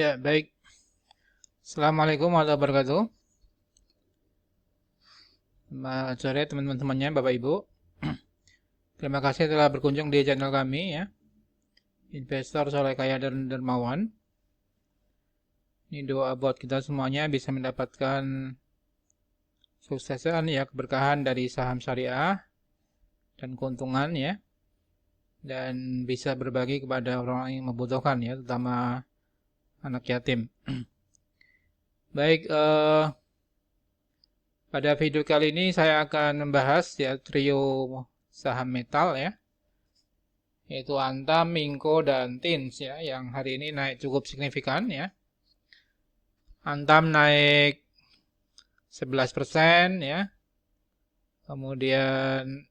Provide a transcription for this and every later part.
Ya, baik. Assalamualaikum warahmatullahi wabarakatuh. Selamat sore teman-temannya, Bapak Ibu. Terima kasih telah berkunjung di channel kami ya. Investor Soleh Kaya dan Dermawan. Ini doa buat kita semuanya bisa mendapatkan suksesan ya, keberkahan dari saham syariah dan keuntungan ya. Dan bisa berbagi kepada orang yang membutuhkan ya, terutama anak yatim. Baik, pada video kali ini saya akan membahas ya trio saham metal ya, yaitu Antam, Minco, dan Tins ya, yang hari ini naik cukup signifikan ya. Antam naik 11% ya. Kemudian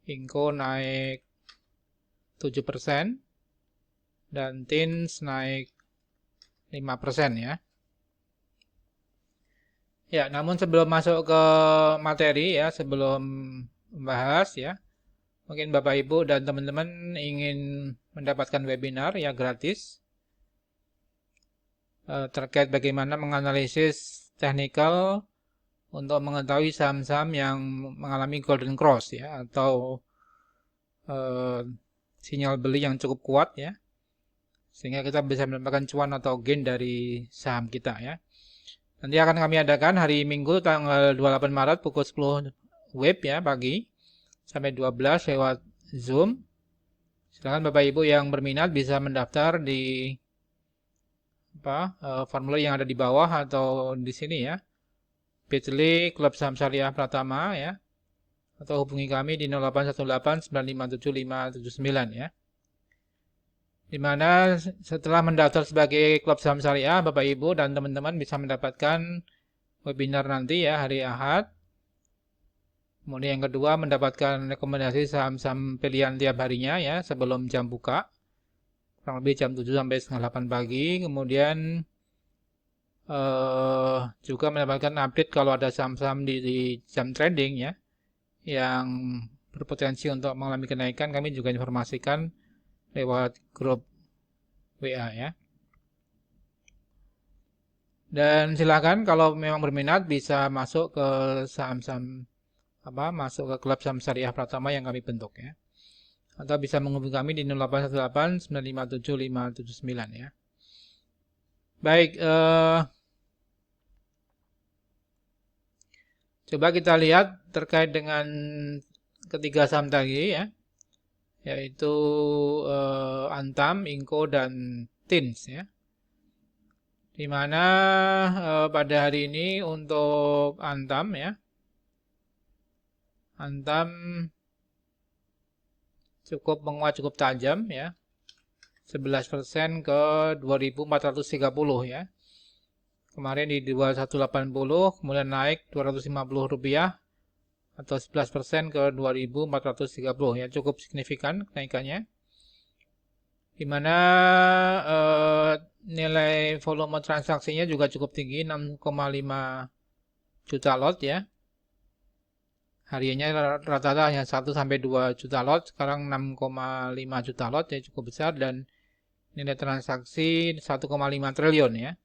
Minco naik 7% dan Tins naik 5% ya. Ya, namun sebelum masuk ke materi ya, sebelum membahas ya, mungkin Bapak Ibu dan teman-teman ingin mendapatkan webinar ya gratis terkait bagaimana menganalisis technical untuk mengetahui saham-saham yang mengalami golden cross ya, atau sinyal beli yang cukup kuat ya, sehingga kita bisa mendapatkan cuan atau gain dari saham kita ya. Nanti akan kami adakan hari Minggu tanggal 28 Maret pukul 10 WIB ya pagi sampai 12 lewat Zoom. Silakan Bapak Ibu yang berminat bisa mendaftar di formulir yang ada di bawah atau di sini ya. Bit.ly Klub Saham Syariah Pratama ya. Atau hubungi kami di 0818957579 ya. Dimana setelah mendaftar sebagai Klub Saham Syariah, Bapak Ibu dan teman-teman bisa mendapatkan webinar nanti ya hari Ahad. Kemudian yang kedua mendapatkan rekomendasi saham-saham pilihan tiap harinya ya sebelum jam buka. Kurang lebih jam 7 sampai setengah 8 pagi. Kemudian juga mendapatkan update kalau ada saham-saham di jam trading ya yang berpotensi untuk mengalami kenaikan, kami juga informasikan lewat grup WA ya. Dan silakan kalau memang berminat bisa masuk ke saham-saham masuk ke klub saham syariah Pratama yang kami bentuk ya. Atau bisa menghubungi kami di 0818957579 ya. Baik, coba kita lihat terkait dengan ketiga saham tadi ya, yaitu Antam, Inco, dan Tins ya. Dimana pada hari ini untuk Antam ya, Antam cukup menguat cukup tajam ya, 11% ke 2430 ya. Kemarin di 2180, kemudian naik 250 rupiah atau 11% ke 2430 ya, cukup signifikan kenaikannya. Dimana nilai volume transaksinya juga cukup tinggi, 6,5 juta lot ya. Hariannya rata-rata hanya 1 sampai 2 juta lot, sekarang 6,5 juta lot ya, cukup besar, dan nilai transaksi 1,5 triliun ya.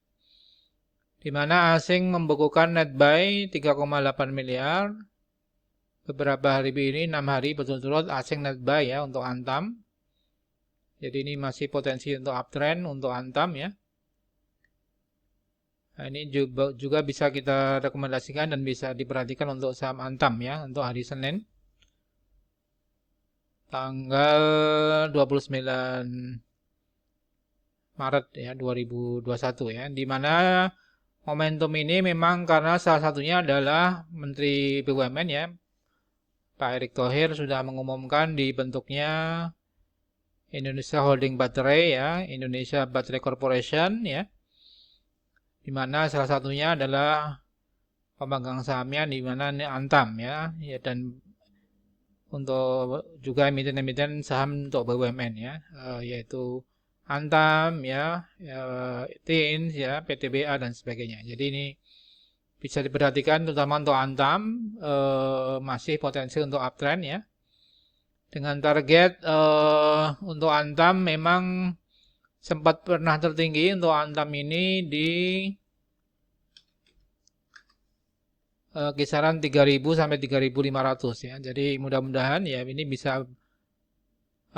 Dimana asing membukukan net buy 3,8 miliar. Beberapa hari ini 6 hari berturut-turut asing net buy ya untuk Antam. Jadi ini masih potensi untuk uptrend untuk Antam ya. Nah, ini juga bisa kita rekomendasikan dan bisa diperhatikan untuk saham Antam ya untuk hari Senin tanggal 29 Maret ya 2021 ya, di mana momentum ini memang karena salah satunya adalah Menteri BUMN ya, Pak Erick Thohir sudah mengumumkan dibentuknya Indonesia Holding Battery ya, Indonesia Battery Corporation ya, di mana salah satunya adalah pemegang sahamnya di mana Antam ya, dan untuk juga emiten-emiten saham untuk BUMN ya, yaitu Antam ya, Tins ya, PTBA dan sebagainya. Jadi ini bisa diperhatikan terutama untuk Antam, masih potensi untuk uptrend ya. Dengan target untuk Antam memang sempat pernah tertinggi untuk Antam ini di kisaran 3.000 sampai 3.500 ya. Jadi mudah-mudahan ya ini bisa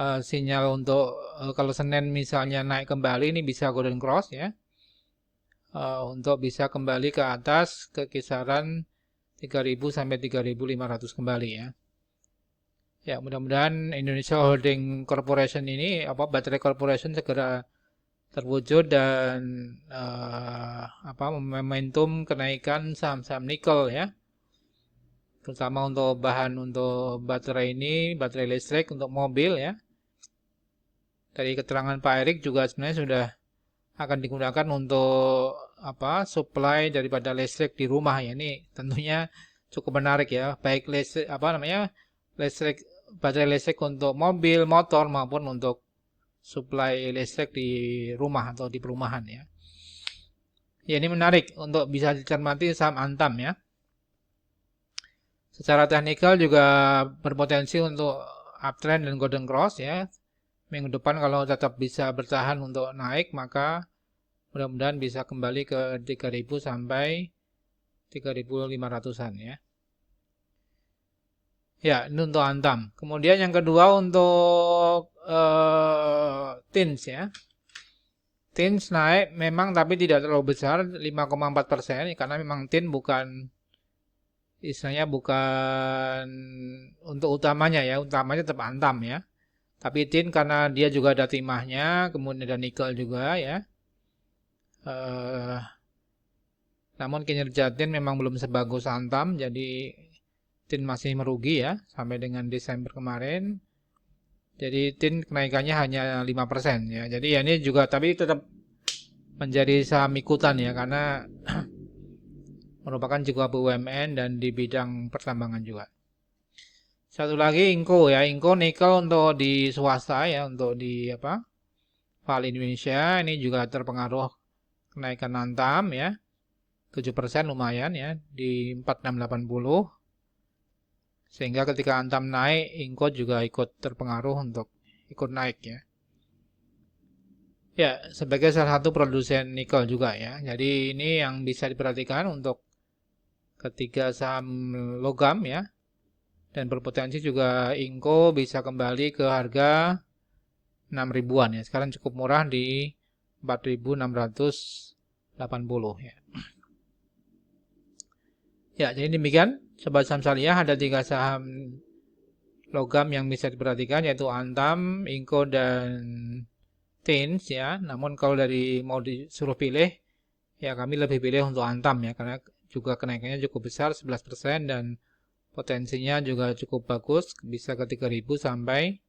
sinyal untuk kalau Senin misalnya naik kembali ini bisa golden cross ya. Untuk bisa kembali ke atas ke kisaran 3.000 sampai 3.500 kembali ya. Ya, mudah-mudahan Indonesia Holding Corporation ini Baterai Corporation segera terwujud dan momentum kenaikan saham-saham nikel ya. Terutama untuk bahan untuk baterai ini, baterai listrik untuk mobil ya. Dari keterangan Pak Erik juga sebenarnya sudah akan digunakan untuk supply daripada listrik di rumah ya. Ini tentunya cukup menarik ya, baik listrik listrik baterai listrik untuk mobil, motor maupun untuk supply listrik di rumah atau di perumahan ya. Ya ini menarik untuk bisa dicermati saham Antam ya. Secara teknikal juga berpotensi untuk uptrend dan golden cross ya. Minggu depan kalau tetap bisa bertahan untuk naik maka mudah-mudahan bisa kembali ke 3.000 sampai 3.500-an ya. Ya, ini untuk Antam. Kemudian yang kedua untuk TINS ya. TINS naik memang tapi tidak terlalu besar 5,4% karena memang TIN bukan istilahnya bukan untuk utamanya ya, utamanya tetap Antam ya. Tapi TIN karena dia juga ada timahnya, kemudian ada nikel juga ya. Namun kinerja TIN memang belum sebagus Antam, jadi TIN masih merugi ya sampai dengan Desember kemarin. Jadi TIN kenaikannya hanya 5% ya. Jadi ya ini juga tapi tetap menjadi saham ikutan ya karena merupakan juga BUMN dan di bidang pertambangan juga. Satu lagi Inco ya, Inco nikel untuk di swasta ya, untuk di Vale Indonesia ini juga terpengaruh kenaikan Antam ya. 7% lumayan ya di 4680. Sehingga ketika Antam naik, Inco juga ikut terpengaruh untuk ikut naik ya. Ya, sebagai salah satu produsen nikel juga ya. Jadi ini yang bisa diperhatikan untuk ketiga saham logam ya. Dan berpotensi juga Inco bisa kembali ke harga 6.000-an ya. Sekarang cukup murah di 4.680 ya. Ya, jadi demikian Sobat Saham Syariah, ada 3 saham logam yang bisa diperhatikan yaitu Antam, Inco dan TINS ya. Namun kalau dari mau disuruh pilih ya kami lebih pilih untuk Antam ya karena juga kenaikannya cukup besar 11% dan potensinya juga cukup bagus, bisa ke 3.000 sampai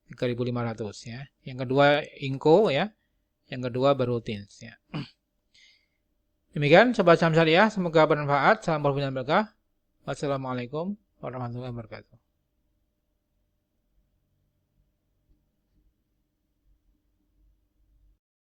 3.500 ya. Yang kedua Inco ya. Yang kedua baru TINS ya. Demikian Sobat Saham Syariah, semoga bermanfaat. Salam berkah. Wassalamualaikum warahmatullahi wabarakatuh.